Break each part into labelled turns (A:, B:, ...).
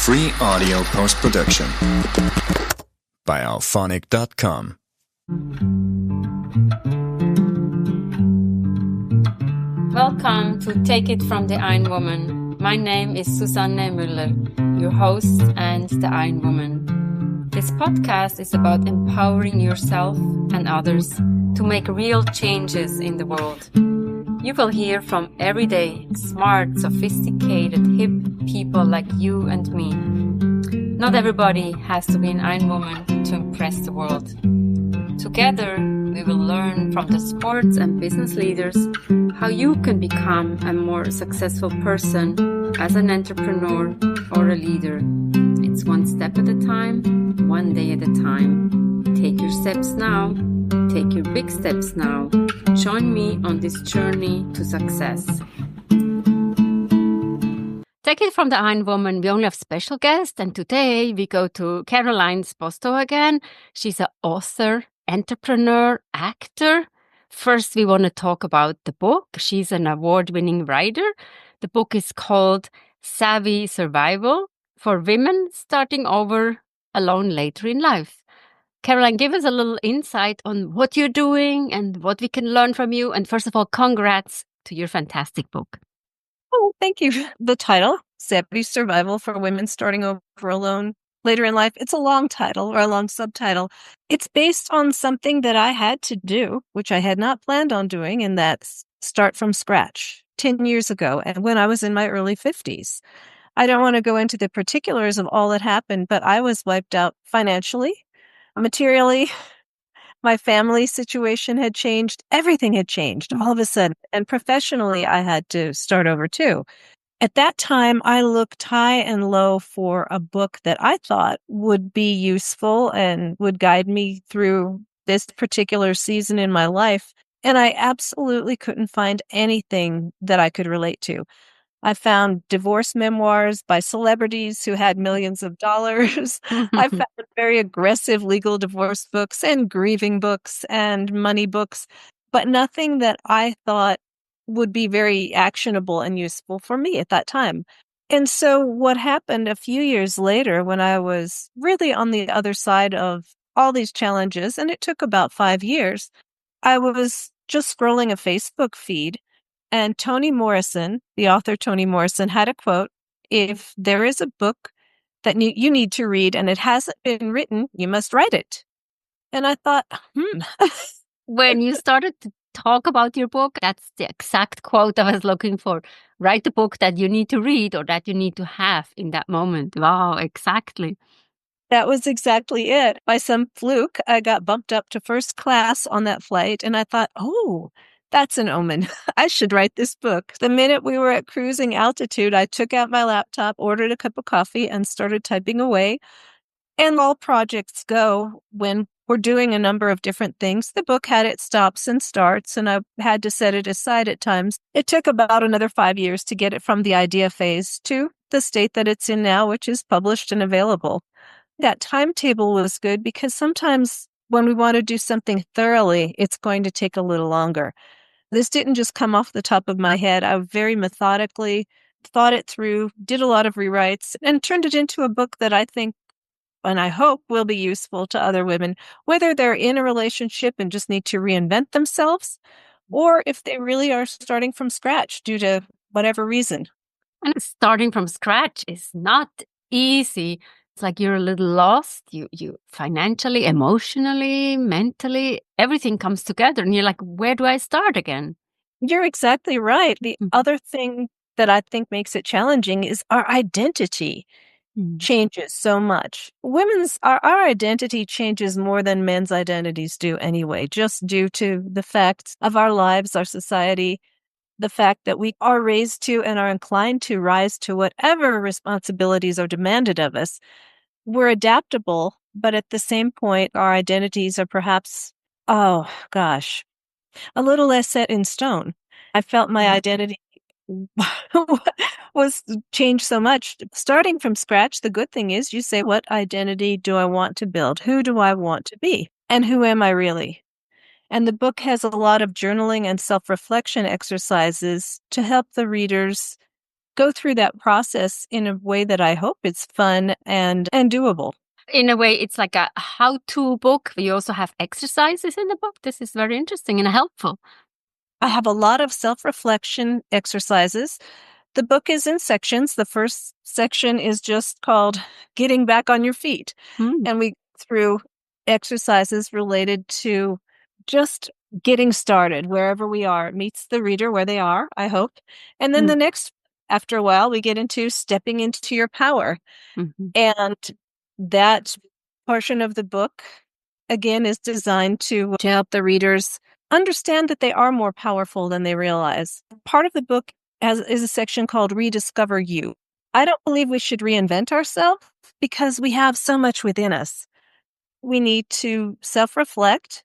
A: Free audio post-production by alphonic.com.
B: Welcome to Take It from the Ironwoman. My name is Susanne Müller, your host and the Ironwoman. This podcast is about empowering yourself and others to make real changes in the world. You will hear from everyday, smart, sophisticated, hip people like you and me. Not everybody has to be an Ironwoman to impress the world. Together, we will learn from the sports and business leaders how you can become a more successful person as an entrepreneur or a leader. It's one step at a time, one day at a time. Take your steps now. Take your big steps now. Join me on this journey to success. Take it from the Ironwoman. We only have special guests, and today we go to Caroline Sposto again. She's an author, entrepreneur, actor. First, we want to talk about the book. She's an award-winning writer. The book is called Savvy Survival for Women Starting Over Alone Later in Life. Caroline, give us a little insight on what you're doing and what we can learn from you. And first of all, congrats to your fantastic book.
C: Oh, thank you. The title, Savvy Survival for Women Starting Over Alone Later in Life, it's a long title or a long subtitle. It's based on something that I had to do, which I had not planned on doing, and that's start from scratch 10 years ago, and when I was in my early 50s. I don't want to go into the particulars of all that happened, but I was wiped out financially, materially. My family situation had changed. Everything had changed all of a sudden. And professionally, I had to start over too. At that time, I looked high and low for a book that I thought would be useful and would guide me through this particular season in my life. And I absolutely couldn't find anything that I could relate to. I found divorce memoirs by celebrities who had millions of dollars. I found very aggressive legal divorce books and grieving books and money books, but nothing that I thought would be very actionable and useful for me at that time. And so what happened a few years later when I was really on the other side of all these challenges, and it took about 5 years, I was just scrolling a Facebook feed. And Toni Morrison, the author Toni Morrison, had a quote, "If there is a book that you need to read and it hasn't been written, you must write it." And I thought,
B: When you started to talk about your book, that's the exact quote I was looking for. Write the book that you need to read or that you need to have in that moment. Wow, exactly.
C: That was exactly it. By some fluke, I got bumped up to first class on that flight, and I thought, oh, that's an omen. I should write this book. The minute we were at cruising altitude, I took out my laptop, ordered a cup of coffee, and started typing away. And all projects go when we're doing a number of different things. The book had its stops and starts, and I had to set it aside at times. It took about another 5 years to get it from the idea phase to the state that it's in now, which is published and available. That timetable was good because sometimes when we want to do something thoroughly, it's going to take a little longer. This didn't just come off the top of my head. I very methodically thought it through, did a lot of rewrites, and turned it into a book that I think and I hope will be useful to other women, whether they're in a relationship and just need to reinvent themselves, or if they really are starting from scratch due to whatever reason.
B: And starting from scratch is not easy. It's like you're a little lost. You financially, emotionally, mentally, everything comes together. And you're like, where do I start again?
C: You're exactly right. The other thing that I think makes it challenging is our identity changes so much. Our identity changes more than men's identities do anyway, just due to the fact of our lives, our society, the fact that we are raised to and are inclined to rise to whatever responsibilities are demanded of us. We're adaptable, but at the same point, our identities are perhaps, a little less set in stone. I felt my identity was changed so much. Starting from scratch, the good thing is you say, what identity do I want to build? Who do I want to be? And who am I really? And the book has a lot of journaling and self-reflection exercises to help the readers go through that process in a way that I hope it's fun and doable.
B: In a way, it's like a how-to book. You also have exercises in the book. This is very interesting and helpful.
C: I have a lot of self-reflection exercises. The book is in sections. The first section is just called Getting Back on Your Feet. And we go through exercises related to just getting started wherever we are. It meets the reader where they are, I hope. And then the next, after a while, we get into stepping into your power. And that portion of the book, again, is designed to help the readers understand that they are more powerful than they realize. Part of the book is a section called Rediscover You. I don't believe we should reinvent ourselves because we have so much within us. We need to self-reflect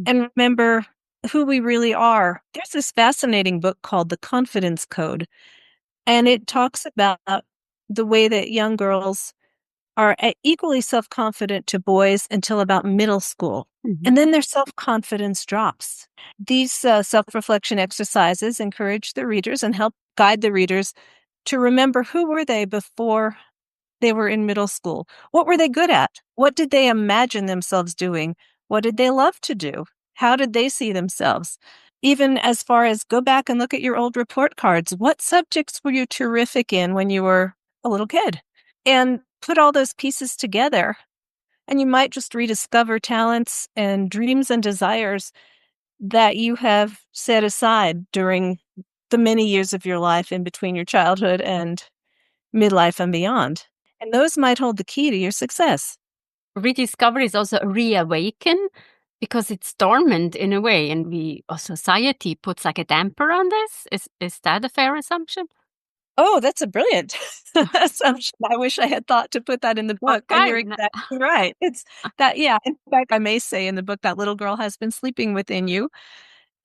C: and remember who we really are. There's this fascinating book called The Confidence Code, and it talks about the way that young girls are equally self-confident to boys until about middle school. And then their self-confidence drops. These self-reflection exercises encourage the readers and help guide the readers to remember who were they before they were in middle school. What were they good at? What did they imagine themselves doing? What did they love to do? How did they see themselves? Even as far as go back and look at your old report cards. What subjects were you terrific in when you were a little kid? And put all those pieces together, and you might just rediscover talents and dreams and desires that you have set aside during the many years of your life in between your childhood and midlife and beyond. And those might hold the key to your success.
B: Rediscover is also reawaken because it's dormant in a way, and society puts like a damper on this. Is that a fair assumption?
C: Oh, that's a brilliant assumption. I wish I had thought to put that in the book.
B: Okay.
C: And you're exactly right. It's that, yeah. In fact, I may say in the book that little girl has been sleeping within you.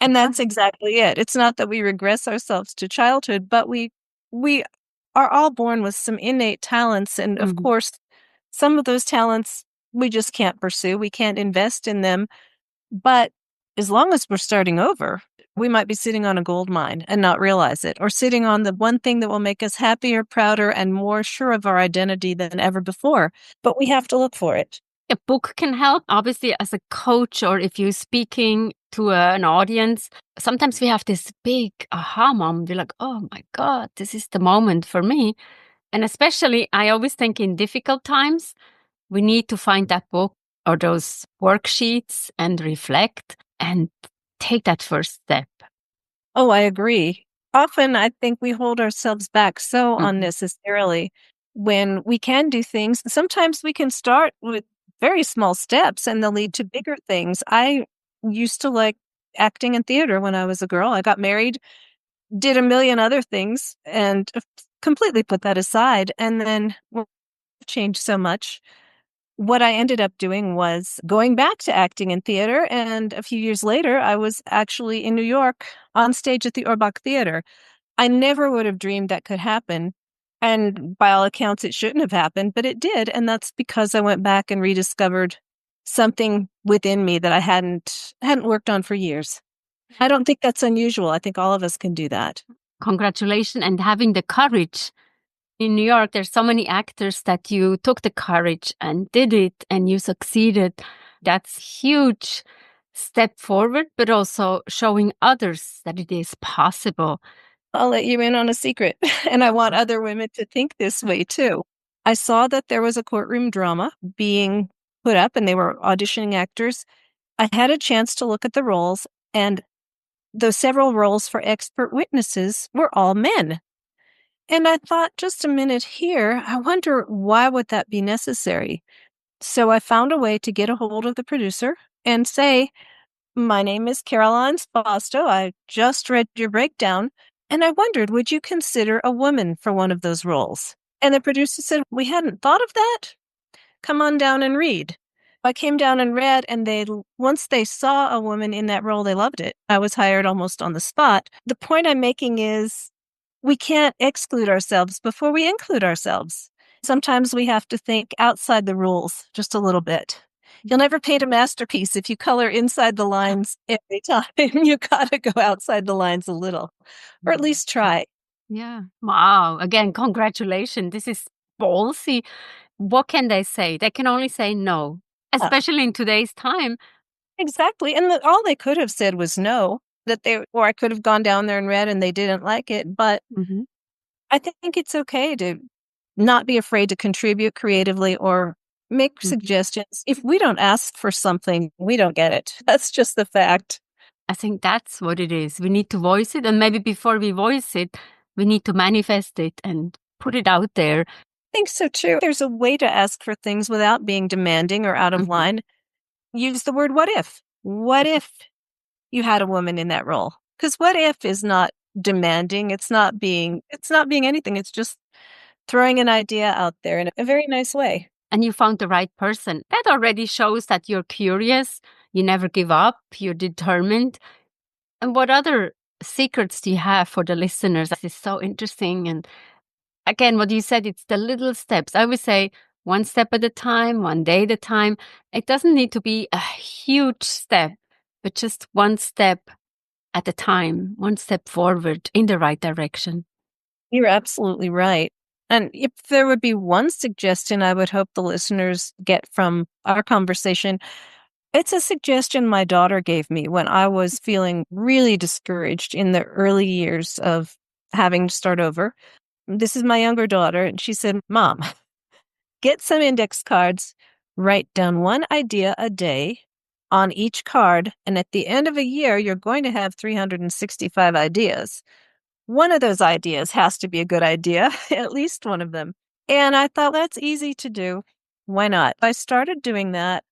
C: And that's exactly it. It's not that we regress ourselves to childhood, but we are all born with some innate talents. And of course, some of those talents we just can't pursue. We can't invest in them. But as long as we're starting over, we might be sitting on a gold mine and not realize it, or sitting on the one thing that will make us happier, prouder, and more sure of our identity than ever before. But we have to look for it.
B: A book can help, obviously, as a coach, or if you're speaking to an audience. Sometimes we have this big aha moment. We're like, oh my God, this is the moment for me. And especially, I always think in difficult times, we need to find that book or those worksheets and reflect and take that first step.
C: Oh, I agree. Often I think we hold ourselves back so unnecessarily when we can do things. Sometimes we can start with very small steps and they'll lead to bigger things. I used to like acting and theater when I was a girl. I got married, did a million other things, and completely put that aside. And then changed so much. What I ended up doing was going back to acting and theater. And a few years later, I was actually in New York on stage at the Urbach Theater. I never would have dreamed that could happen. And by all accounts, it shouldn't have happened, but it did. And that's because I went back and rediscovered something within me that I hadn't worked on for years. I don't think that's unusual. I think all of us can do that.
B: Congratulations, and having the courage. In New York, there's so many actors that you took the courage and did it and you succeeded. That's huge step forward, but also showing others that it is possible.
C: I'll let you in on a secret, and I want other women to think this way too. I saw that there was a courtroom drama being put up and they were auditioning actors. I had a chance to look at the roles, and those several roles for expert witnesses were all men. And I thought, just a minute here, I wonder why would that be necessary? So I found a way to get a hold of the producer and say, my name is Caroline Sposto. I just read your breakdown, and I wondered, would you consider a woman for one of those roles? And the producer said, we hadn't thought of that. Come on down and read. I came down and read, and once they saw a woman in that role, they loved it. I was hired almost on the spot. The point I'm making is we can't exclude ourselves before we include ourselves. Sometimes we have to think outside the rules just a little bit. You'll never paint a masterpiece if you color inside the lines every time. You got to go outside the lines a little, or at least try.
B: Yeah. Wow. Again, congratulations. This is ballsy. What can they say? They can only say no, especially in today's time.
C: Exactly. And all they could have said was no, or I could have gone down there and read and they didn't like it. But
B: Mhm.
C: I think it's okay to not be afraid to contribute creatively or make
B: Mhm.
C: suggestions. If we don't ask for something, we don't get it. That's just the fact.
B: I think that's what it is. We need to voice it. And maybe before we voice it, we need to manifest it and put it out there.
C: I think so too. There's a way to ask for things without being demanding or out of
B: Mhm.
C: line. Use the word what if. What if you had a woman in that role? Because what if is not demanding. It's not being anything. It's just throwing an idea out there in a very nice way.
B: And you found the right person. That already shows that you're curious, you never give up, you're determined. And what other secrets do you have for the listeners? This is so interesting. And again, what you said, it's the little steps. I always say one step at a time, one day at a time. It doesn't need to be a huge step, but just one step at a time, one step forward in the right direction.
C: You're absolutely right. And if there would be one suggestion I would hope the listeners get from our conversation, it's a suggestion my daughter gave me when I was feeling really discouraged in the early years of having to start over. This is my younger daughter, and she said, Mom, get some index cards, write down one idea a day on each card, and at the end of a year, you're going to have 365 ideas. One of those ideas has to be a good idea, at least one of them. And I thought, that's easy to do. Why not? I started doing that,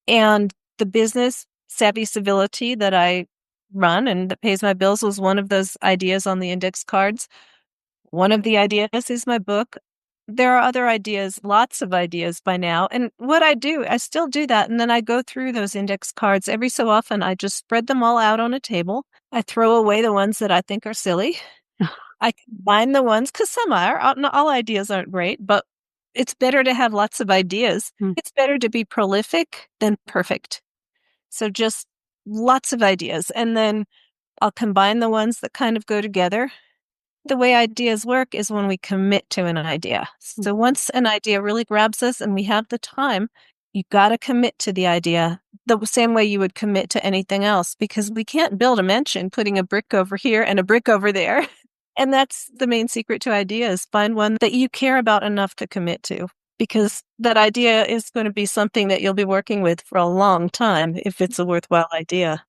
C: and the business, Savvy Civility, that I run and that pays my bills was one of those ideas on the index cards. One of the ideas is my book. There are other ideas, lots of ideas by now. And what I do, I still do that. And then I go through those index cards every so often. I just spread them all out on a table. I throw away the ones that I think are silly. I combine the ones, because some are, not all ideas aren't great, but it's better to have lots of ideas.
B: Mm.
C: It's better to be prolific than perfect. So just lots of ideas. And then I'll combine the ones that kind of go together. The way ideas work is when we commit to an idea. So once an idea really grabs us and we have the time, you got to commit to the idea the same way you would commit to anything else, because we can't build a mansion putting a brick over here and a brick over there. And that's the main secret to ideas. Find one that you care about enough to commit to, because that idea is going to be something that you'll be working with for a long time if it's a worthwhile idea.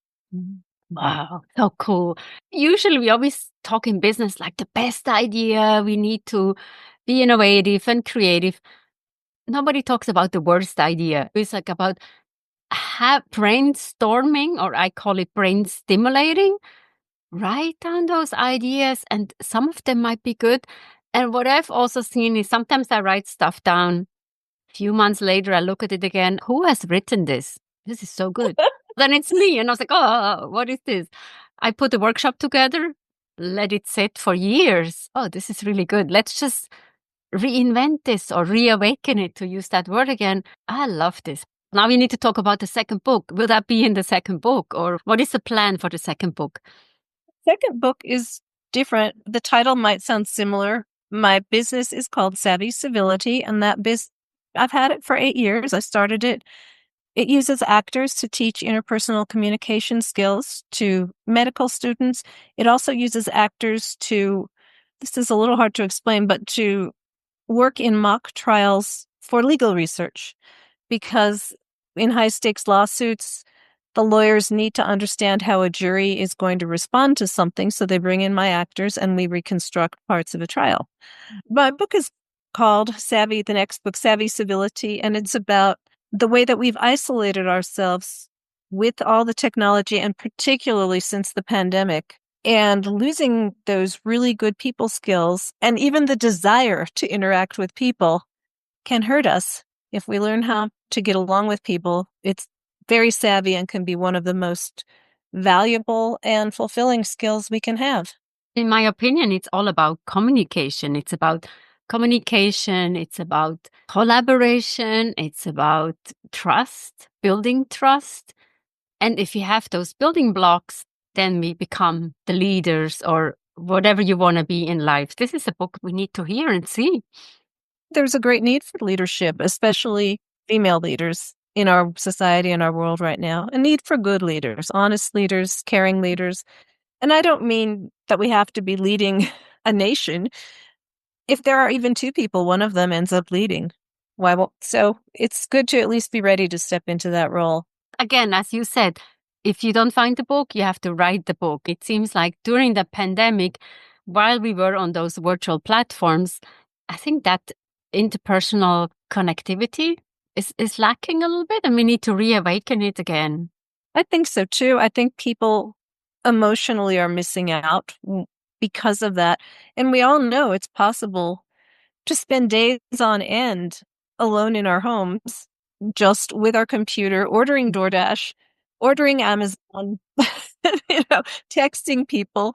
B: Wow, so cool. Usually we always talk in business like the best idea, we need to be innovative and creative. Nobody talks about the worst idea. It's like about brainstorming, or I call it brain stimulating. Write down those ideas, and some of them might be good. And what I've also seen is sometimes I write stuff down. A few months later, I look at it again. Who has written this? This is so good. Then it's me. And I was like, oh, what is this? I put a workshop together, let it sit for years. Oh, this is really good. Let's just reinvent this or reawaken it, to use that word again. I love this. Now we need to talk about the second book. Will that be in the second book, or what is the plan for the second book?
C: Second book is different. The title might sound similar. My business is called Savvy Civility, and I've had it for 8 years. I started it. It uses actors to teach interpersonal communication skills to medical students. It also uses actors this is a little hard to explain, but to work in mock trials for legal research, because in high stakes lawsuits, the lawyers need to understand how a jury is going to respond to something. So they bring in my actors and we reconstruct parts of a trial. My book is called the next book, Savvy Civility, and it's about the way that we've isolated ourselves with all the technology, and particularly since the pandemic, and losing those really good people skills and even the desire to interact with people can hurt us. If we learn how to get along with people, it's very savvy and can be one of the most valuable and fulfilling skills we can have.
B: In my opinion, it's all about communication. It's about communication. It's about collaboration. It's about trust, building trust. And if you have those building blocks, then we become the leaders or whatever you want to be in life. This is a book we need to hear and see.
C: There's a great need for leadership, especially female leaders in our society and our world right now. A need for good leaders, honest leaders, caring leaders. And I don't mean that we have to be leading a nation. If there are even two people, one of them ends up leading. Why won't? So it's good to at least be ready to step into that role.
B: Again, as you said, if you don't find the book, you have to write the book. It seems like during the pandemic, while we were on those virtual platforms, I think that interpersonal connectivity is lacking a little bit, and we need to reawaken it again.
C: I think so too. I think people emotionally are missing out because of that. And we all know it's possible to spend days on end alone in our homes, just with our computer, ordering DoorDash, ordering Amazon, texting people,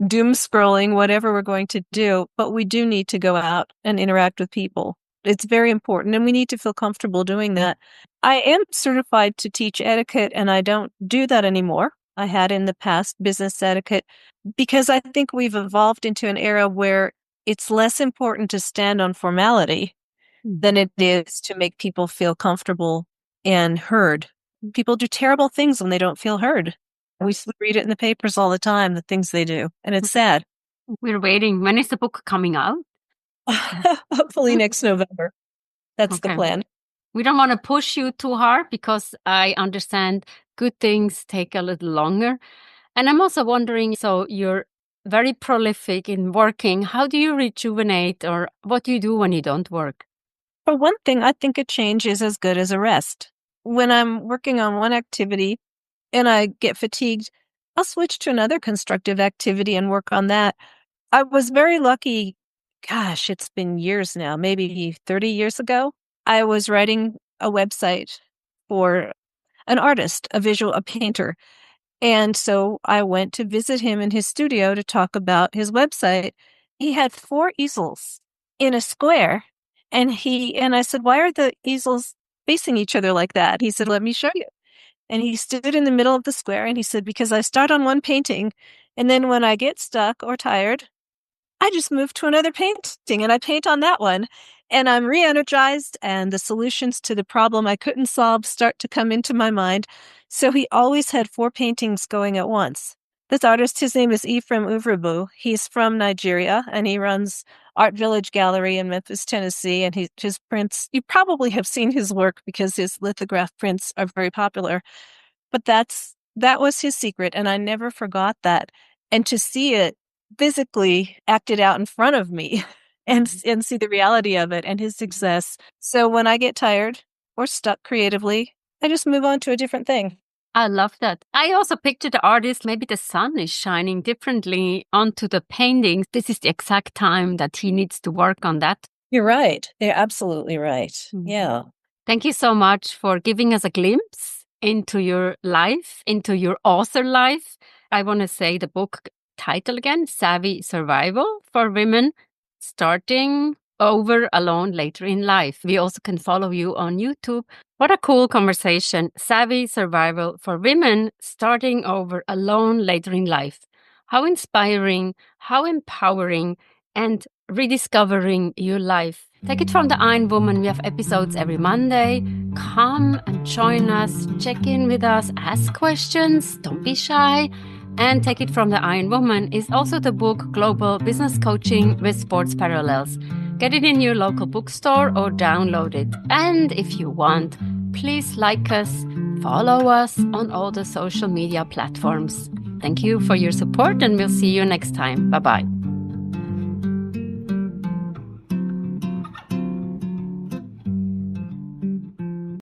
C: doom scrolling, whatever we're going to do. But we do need to go out and interact with people. It's very important, and we need to feel comfortable doing that. I am certified to teach etiquette, and I don't do that anymore. I had in the past business etiquette, because I think we've evolved into an era where it's less important to stand on formality than it is to make people feel comfortable and heard. People do terrible things when they don't feel heard. We read it in the papers all the time, the things they do, and it's sad.
B: We're waiting. When is the book coming out?
C: Hopefully next November. That's the plan.
B: We don't want to push you too hard because I understand good things take a little longer. And I'm also wondering, so you're very prolific in working. How do you rejuvenate, or what do you do when you don't work?
C: For one thing, I think a change is as good as a rest. When I'm working on one activity and I get fatigued, I'll switch to another constructive activity and work on that. I was very lucky. Gosh, it's been years now, maybe 30 years ago. I was writing a website for an artist, a painter. And so I went to visit him in his studio to talk about his website. He had 4 easels in a square. And I said, why are the easels facing each other like that? He said, let me show you. And he stood in the middle of the square and he said, because I start on one painting, and then when I get stuck or tired, I just move to another painting and I paint on that one. And I'm re-energized, and the solutions to the problem I couldn't solve start to come into my mind. So he always had 4 paintings going at once. This artist, his name is Ephraim Urevbu. He's from Nigeria, and he runs Art Village Gallery in Memphis, Tennessee. And his prints, you probably have seen his work because his lithograph prints are very popular. But that was his secret, and I never forgot that. And to see it physically acted out in front of me and see the reality of it and his success. So when I get tired or stuck creatively, I just move on to a different thing.
B: I love that. I also picture the artist, maybe the sun is shining differently onto the paintings. This is the exact time that he needs to work on that.
C: You're right. You're absolutely right. Yeah.
B: Thank you so much for giving us a glimpse into your life, into your author life. I want to say the book title again, Savvy Survival for Women Starting Over Alone Later in Life. We also can follow you on YouTube. What a cool conversation. Savvy Survival for Women Starting Over Alone Later in Life. How inspiring, how empowering, and rediscovering your life. Take it from the Ironwoman. We have episodes every Monday. Come and join us, check in with us, ask questions, don't be shy. And Take It From the Ironwoman is also the book Global Business Coaching with Sports Parallels. Get it in your local bookstore or download it. And if you want, please like us, follow us on all the social media platforms. Thank you for your support, and we'll see you next time. Bye-bye.